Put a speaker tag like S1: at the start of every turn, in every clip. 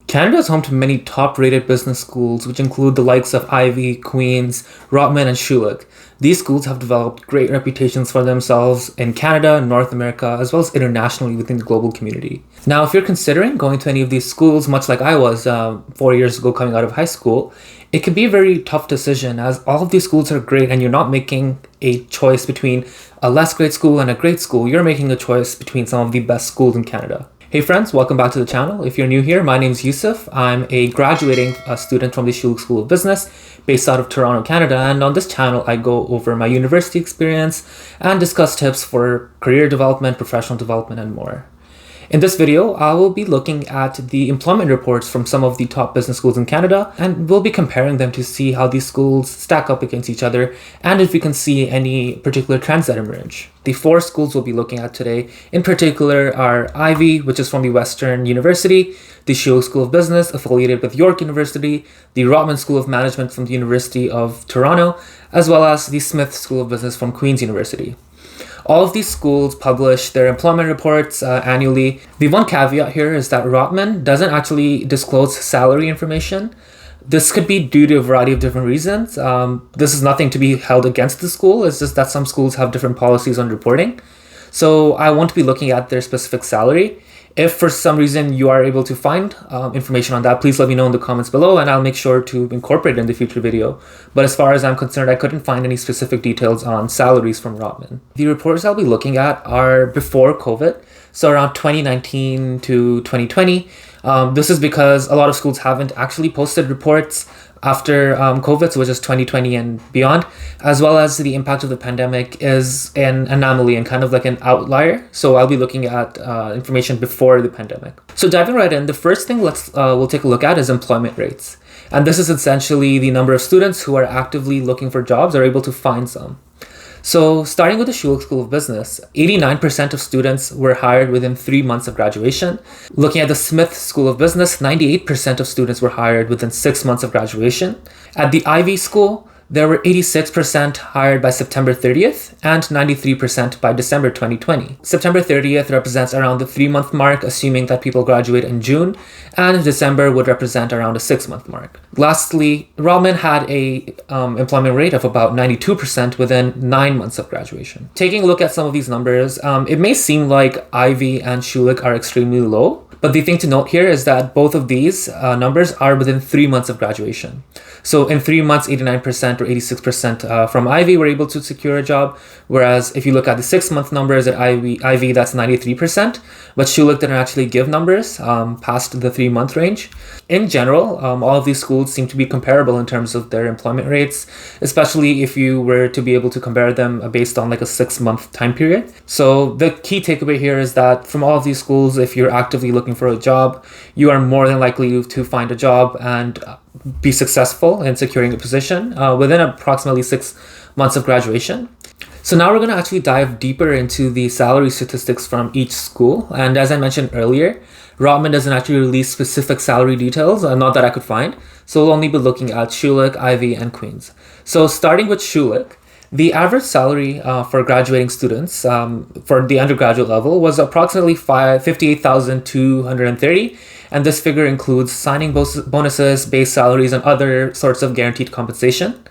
S1: Canada is home to many top-rated business schools, which include the likes of Ivey, Queen's, Rotman, and Schulich. These schools have developed great reputations for themselves in Canada, North America, as well as internationally within the global community. Now, if you're considering going to any of these schools, much like I was 4 years ago coming out of high school, it can be a very tough decision as all of these schools are great and you're not making a choice between a less great school and a great school. You're making a choice between some of the best schools in Canada. Hey friends, welcome back to the channel. If you're new here, my name is Yusuf. I'm a graduating student from the Schulich School of Business based out of Toronto, Canada. And on this channel, I go over my university experience and discuss tips for career development, professional development, and more. In this video, I will be looking at the employment reports from some of the top business schools in Canada, and we'll be comparing them to see how these schools stack up against each other and if we can see any particular trends that emerge. The four schools we'll be looking at today in particular are Ivey, which is from the Western University, the Schulich School of Business affiliated with York University, the Rotman School of Management from the University of Toronto, as well as the Smith School of Business from Queen's University. All of these schools publish their employment reports annually. The one caveat here is that Rotman doesn't actually disclose salary information. This could be due to a variety of different reasons. This is nothing to be held against the school. It's just that some schools have different policies on reporting. So I won't be looking at their specific salary. If for some reason you are able to find information on that, please let me know in the comments below and I'll make sure to incorporate it in the future video. But as far as I'm concerned, I couldn't find any specific details on salaries from Rotman. The reports I'll be looking at are before COVID, so around 2019 to 2020. This is because a lot of schools haven't actually posted reports after COVID, so which is 2020 and beyond, as well as the impact of the pandemic is an anomaly and kind of like an outlier. So I'll be looking at information before the pandemic. So diving right in, the first thing we'll take a look at is employment rates. And this is essentially the number of students who are actively looking for jobs or able to find some. So starting with the Schulich School of Business, 89% of students were hired within 3 months of graduation. Looking at the Smith School of Business, 98% of students were hired within 6 months of graduation. At the Ivey School, there were 86% hired by September 30th and 93% by December 2020. September 30th represents around the 3-month mark, assuming that people graduate in June, and December would represent around a 6-month mark. Lastly, Rotman had a employment rate of about 92% within 9 months of graduation. Taking a look at some of these numbers, it may seem like Ivey and Schulich are extremely low, but the thing to note here is that both of these numbers are within 3 months of graduation. So in 3 months, 89% or 86% from Ivey were able to secure a job, whereas if you look at the 6-month numbers at Ivey, that's 93%, but Schulich didn't actually give numbers past the 3-month range. In general, all of these schools seem to be comparable in terms of their employment rates, especially if you were to be able to compare them based on like a 6-month time period. So the key takeaway here is that from all of these schools, if you're actively looking for a job, you are more than likely to find a job and be successful in securing a position within approximately 6 months of graduation. So now we're going to actually dive deeper into the salary statistics from each school. And as I mentioned earlier, Rotman doesn't actually release specific salary details, not that I could find. So we'll only be looking at Schulich, Ivey, and Queen's. So starting with Schulich, the average salary for graduating students for the undergraduate level was approximately $58,230, and this figure includes signing bonuses, base salaries, and other sorts of guaranteed compensation.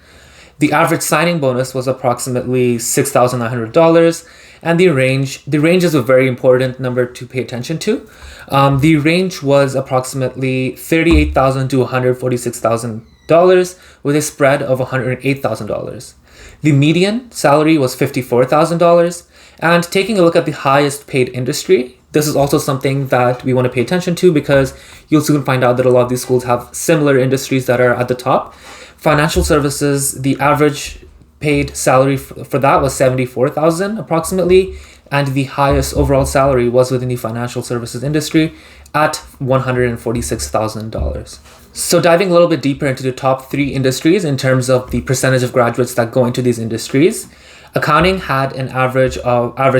S1: The average signing bonus was approximately $6,900, and the range is a very important number to pay attention to. The range was approximately $38,000 to $146,000 with a spread of $108,000. The median salary was $54,000, and taking a look at the highest paid industry, this is also something that we want to pay attention to because you'll soon find out that a lot of these schools have similar industries that are at the top. Financial services, the average paid salary for that was $74,000 approximately, and the highest overall salary was within the financial services industry at $146,000. So diving a little bit deeper into the top 3 industries in terms of the percentage of graduates that go into these industries, accounting had an average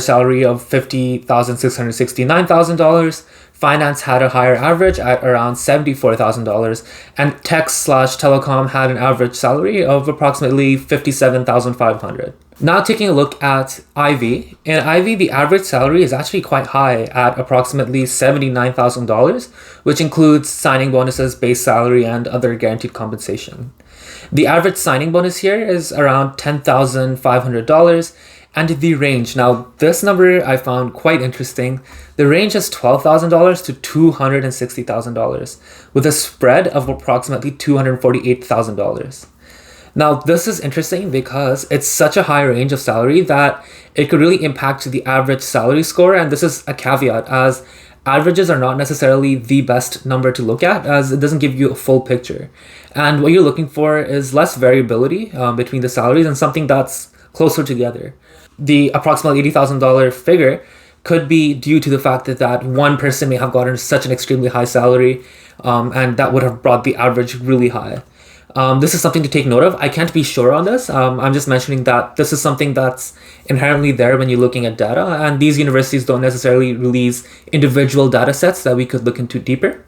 S1: salary of $50,669,000, Finance had a higher average at around $74,000, and tech/telecom had an average salary of approximately $57,500. Now taking a look at Ivey. In Ivey, the average salary is actually quite high at approximately $79,000, which includes signing bonuses, base salary, and other guaranteed compensation. The average signing bonus here is around $10,500, and the range. Now, this number I found quite interesting. The range is $12,000 to $260,000, with a spread of approximately $248,000. Now, this is interesting because it's such a high range of salary that it could really impact the average salary score. And this is a caveat, as averages are not necessarily the best number to look at, as it doesn't give you a full picture. And what you're looking for is less variability between the salaries and something that's closer together. The approximately $80,000 figure could be due to the fact that one person may have gotten such an extremely high salary, and that would have brought the average really high. This is something to take note of. I can't be sure on this. I'm just mentioning that this is something that's inherently there when you're looking at data, and these universities don't necessarily release individual data sets that we could look into deeper.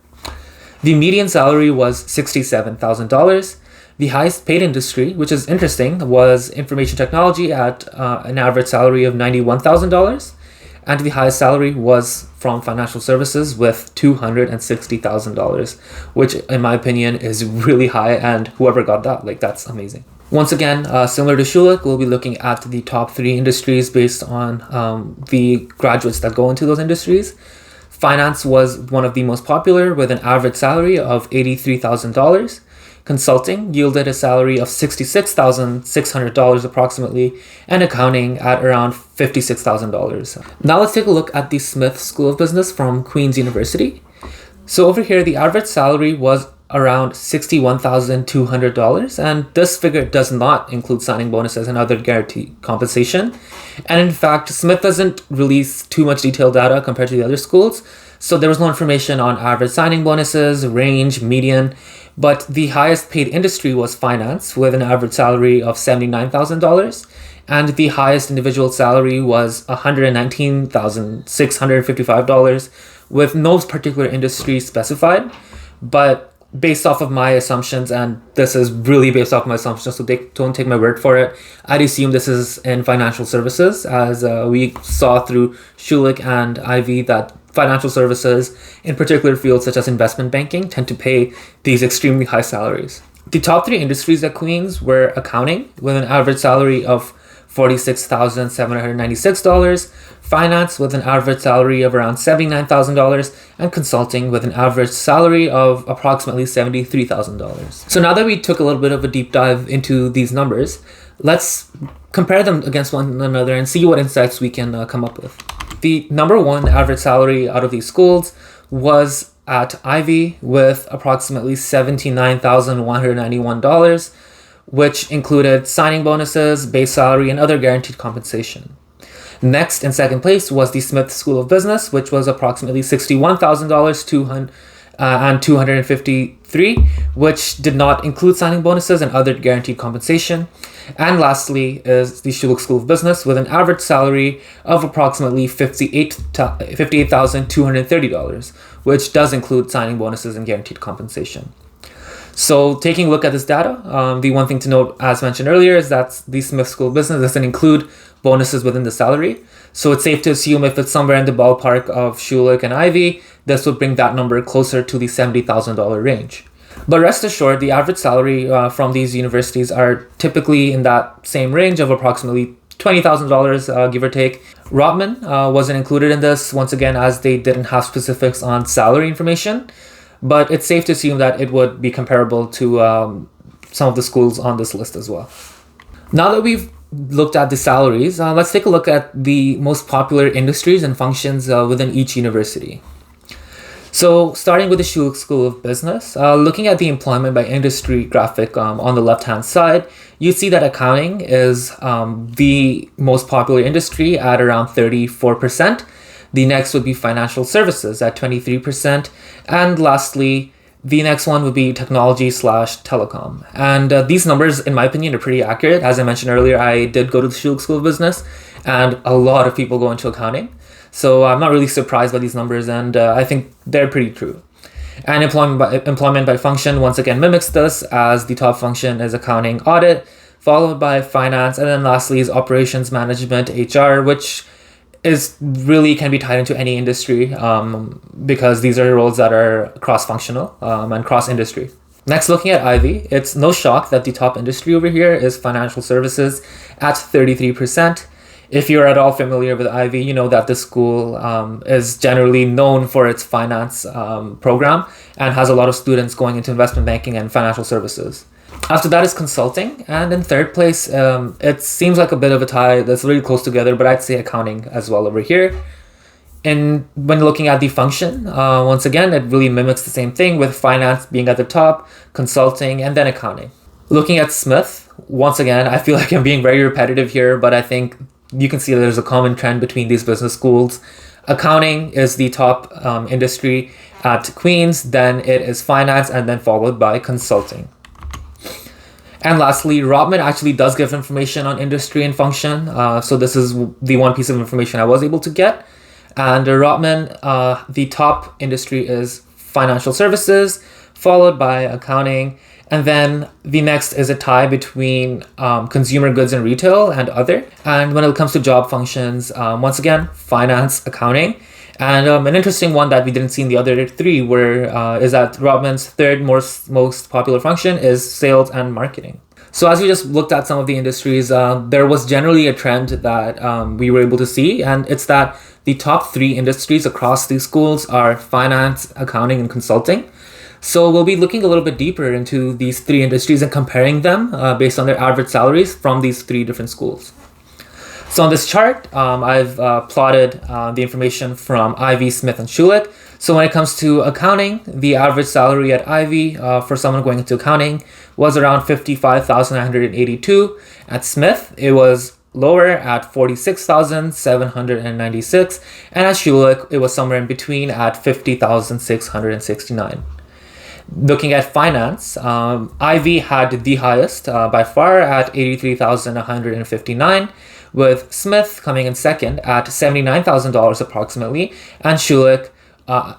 S1: The median salary was $67,000. The highest paid industry, which is interesting, was information technology at an average salary of $91,000. And the highest salary was from financial services with $260,000, which in my opinion is really high, and whoever got that, that's amazing. Once again, similar to Schulich, we'll be looking at the top 3 industries based on the graduates that go into those industries. Finance was one of the most popular with an average salary of $83,000. Consulting yielded a salary of $66,600 approximately, and accounting at around $56,000. Now let's take a look at the Smith School of Business from Queen's University. So over here, the average salary was around $61,200, and this figure does not include signing bonuses and other guaranteed compensation. And in fact, Smith doesn't release too much detailed data compared to the other schools, so there was no information on average signing bonuses, range, median. But the highest paid industry was finance, with an average salary of $79,000, and the highest individual salary was $119,655, with no particular industry specified. But based off of my assumptions, and this is really based off my assumptions, so don't take my word for it, I'd assume this is in financial services, as we saw through Schulich and Ivey that financial services, in particular fields such as investment banking, tend to pay these extremely high salaries. The top 3 industries at Queen's were accounting, with an average salary of $46,796, finance with an average salary of around $79,000, and consulting with an average salary of approximately $73,000. So now that we took a little bit of a deep dive into these numbers, let's compare them against one another and see what insights we can come up with. The number 1 average salary out of these schools was at Ivey with approximately $79,191, which included signing bonuses, base salary, and other guaranteed compensation. Next, in second place, was the Smith School of Business, which was approximately $61,000 and $253, which did not include signing bonuses and other guaranteed compensation. And lastly is the Schulich School of Business, with an average salary of approximately $58,230, which does include signing bonuses and guaranteed compensation. So taking a look at this data, the one thing to note, as mentioned earlier, is that the Smith School of Business doesn't include bonuses within the salary. So it's safe to assume if it's somewhere in the ballpark of Schulich and Ivey, this would bring that number closer to the $70,000 range. But rest assured, the average salary from these universities are typically in that same range of approximately $20,000, give or take. Rotman wasn't included in this, once again, as they didn't have specifics on salary information. But it's safe to assume that it would be comparable to some of the schools on this list as well. Now that we've looked at the salaries, let's take a look at the most popular industries and functions within each university. So starting with the Schulich School of Business, looking at the employment by industry graphic on the left-hand side, you see that accounting is the most popular industry at around 34%. The next would be financial services at 23%. And lastly, the next one would be technology/telecom. And these numbers, in my opinion, are pretty accurate. As I mentioned earlier, I did go to the Schulich School of Business, and a lot of people go into accounting. So I'm not really surprised by these numbers, and I think they're pretty true. And employment by function once again mimics this, as the top function is accounting audit, followed by finance, and then lastly is operations management, HR, which is really can be tied into any industry because these are roles that are cross-functional and cross-industry. Next, looking at Ivey, it's no shock that the top industry over here is financial services at 33%. If you're at all familiar with Ivey, you know that the school is generally known for its finance program and has a lot of students going into investment banking and financial services. After that is consulting, and in third place, it seems like a bit of a tie that's really close together, but I'd say accounting as well over here. And when looking at the function, once again, it really mimics the same thing, with finance being at the top, consulting, and then accounting. Looking at Smith, once again, I feel like I'm being very repetitive here, but I think you can see there's a common trend between these business schools. Accounting is the top industry at Queen's, then it is finance, and then followed by consulting. And lastly, Rotman actually does give information on industry and function. So this is the one piece of information I was able to get. And Rotman, the top industry is financial services, followed by accounting. And then the next is a tie between consumer goods and retail and other. And when it comes to job functions, once again, finance, accounting. And an interesting one that we didn't see in the other three is that Rotman's third most popular function is sales and marketing. So as we just looked at some of the industries, there was generally a trend that we were able to see, and it's that the top three industries across these schools are finance, accounting, and consulting. So we'll be looking a little bit deeper into these three industries and comparing them based on their average salaries from these three different schools. So on this chart, I've plotted the information from Ivey, Smith, and Schulich. So when it comes to accounting, the average salary at Ivey for someone going into accounting was around $55,982. At Smith, it was lower at $46,796. And at Schulich, it was somewhere in between at $50,669. Looking at finance, Ivey had the highest by far at $83,159, with Smith coming in second at $79,000 approximately, and Schulich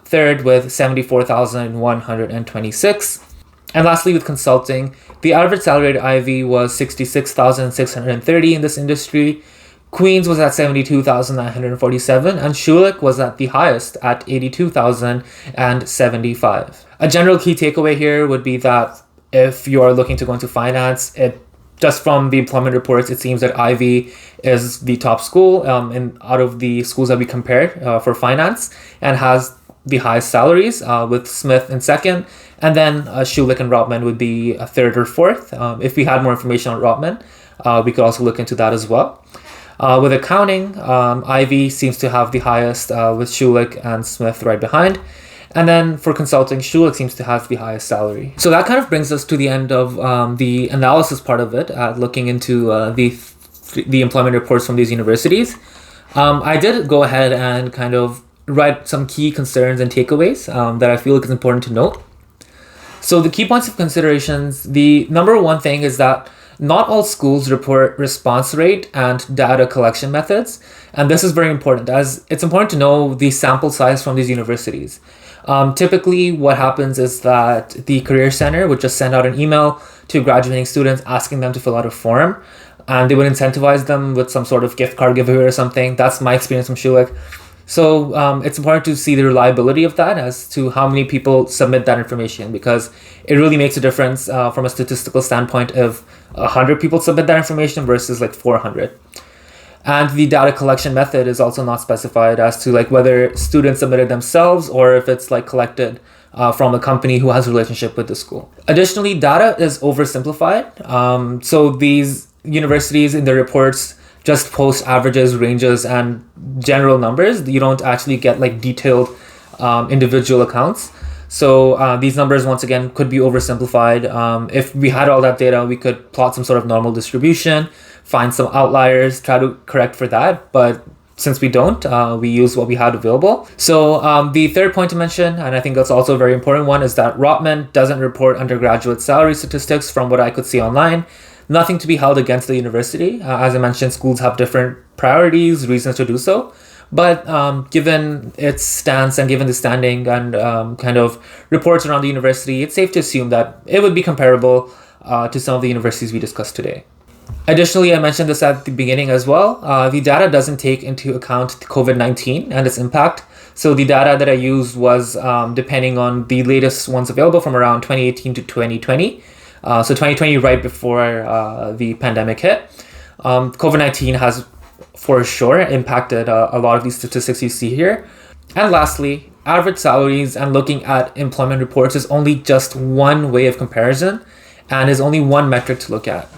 S1: third with $74,126. And lastly, with consulting, the average salary at Ivey was $66,630 in this industry. Queens was at $72,947, and Schulich was at the highest at $82,075. A general key takeaway here would be that if you are looking to go into finance, just from the employment reports, it seems that Ivey is the top school out of the schools that we compared for finance, and has the highest salaries, with Smith in second, and then Schulich and Rotman would be a third or fourth. If we had more information on Rotman, we could also look into that as well. With accounting, Ivey seems to have the highest, with Schulich and Smith right behind. And then for consulting, Schulich seems to have the highest salary. So that kind of brings us to the end of the analysis part of it, looking into the employment reports from these universities. I did go ahead and kind of write some key concerns and takeaways that I feel like is important to note. So the key points of considerations, the number one thing is that not all schools report response rate and data collection methods. And this is very important, as it's important to know the sample size from these universities. Typically, what happens is that the Career Center would just send out an email to graduating students asking them to fill out a form, and they would incentivize them with some sort of gift card giveaway or something. That's my experience from Schulich. So it's important to see the reliability of that as to how many people submit that information, because it really makes a difference from a statistical standpoint if 100 people submit that information versus like 400. And the data collection method is also not specified as to like whether students submitted themselves or if it's like collected from a company who has a relationship with the school. Additionally, data is oversimplified. So these universities in their reports just post averages, ranges, and general numbers. You don't actually get like detailed individual accounts. So these numbers, once again, could be oversimplified. If we had all that data, we could plot some sort of normal distribution, find some outliers, try to correct for that. But since we don't, we use what we had available. So the third point to mention, and I think that's also a very important one, is that Rotman doesn't report undergraduate salary statistics from what I could see online. Nothing to be held against the university. As I mentioned, schools have different priorities, reasons to do so. But given its stance and given the standing and kind of reports around the university, it's safe to assume that it would be comparable to some of the universities we discussed today. Additionally, I mentioned this at the beginning as well. The data doesn't take into account COVID-19 and its impact. So the data that I used was depending on the latest ones available from around 2018 to 2020. So 2020 right before the pandemic hit. COVID-19 has for sure impacted a lot of these statistics you see here. And lastly, average salaries and looking at employment reports is only just one way of comparison and is only one metric to look at.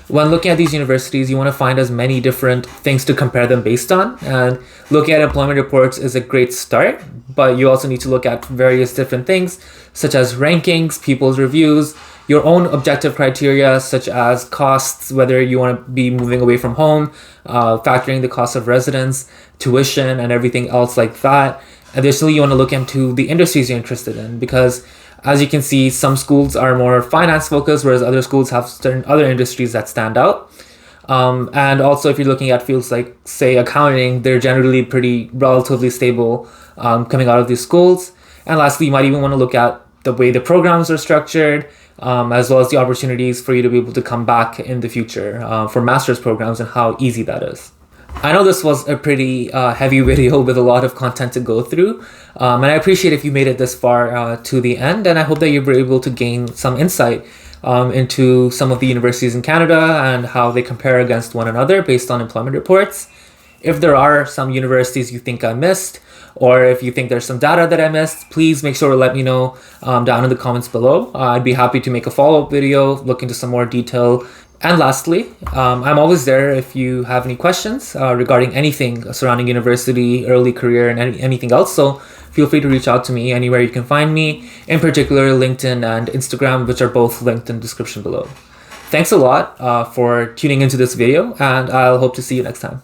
S1: When looking at these universities, you want to find as many different things to compare them based on. And looking at employment reports is a great start, but you also need to look at various different things, such as rankings, people's reviews, your own objective criteria, such as costs, whether you want to be moving away from home, factoring the cost of residence, tuition, and everything else like that. Additionally, you want to look into the industries you're interested in, because as you can see, some schools are more finance focused, whereas other schools have certain other industries that stand out. And also, if you're looking at fields like, say, accounting, they're generally pretty relatively stable coming out of these schools. And lastly, you might even want to look at the way the programs are structured, as well as the opportunities for you to be able to come back in the future for master's programs and how easy that is. I know this was a pretty heavy video with a lot of content to go through, and I appreciate if you made it this far to the end, and I hope that you were able to gain some insight into some of the universities in Canada and how they compare against one another based on employment reports. If there are some universities you think I missed, or if you think there's some data that I missed, please make sure to let me know down in the comments below. I'd be happy to make a follow-up video, look into some more detail. And lastly, I'm always there if you have any questions regarding anything surrounding university, early career, and anything else. So feel free to reach out to me anywhere you can find me, in particular LinkedIn and Instagram, which are both linked in the description below. Thanks a lot for tuning into this video, and I'll hope to see you next time.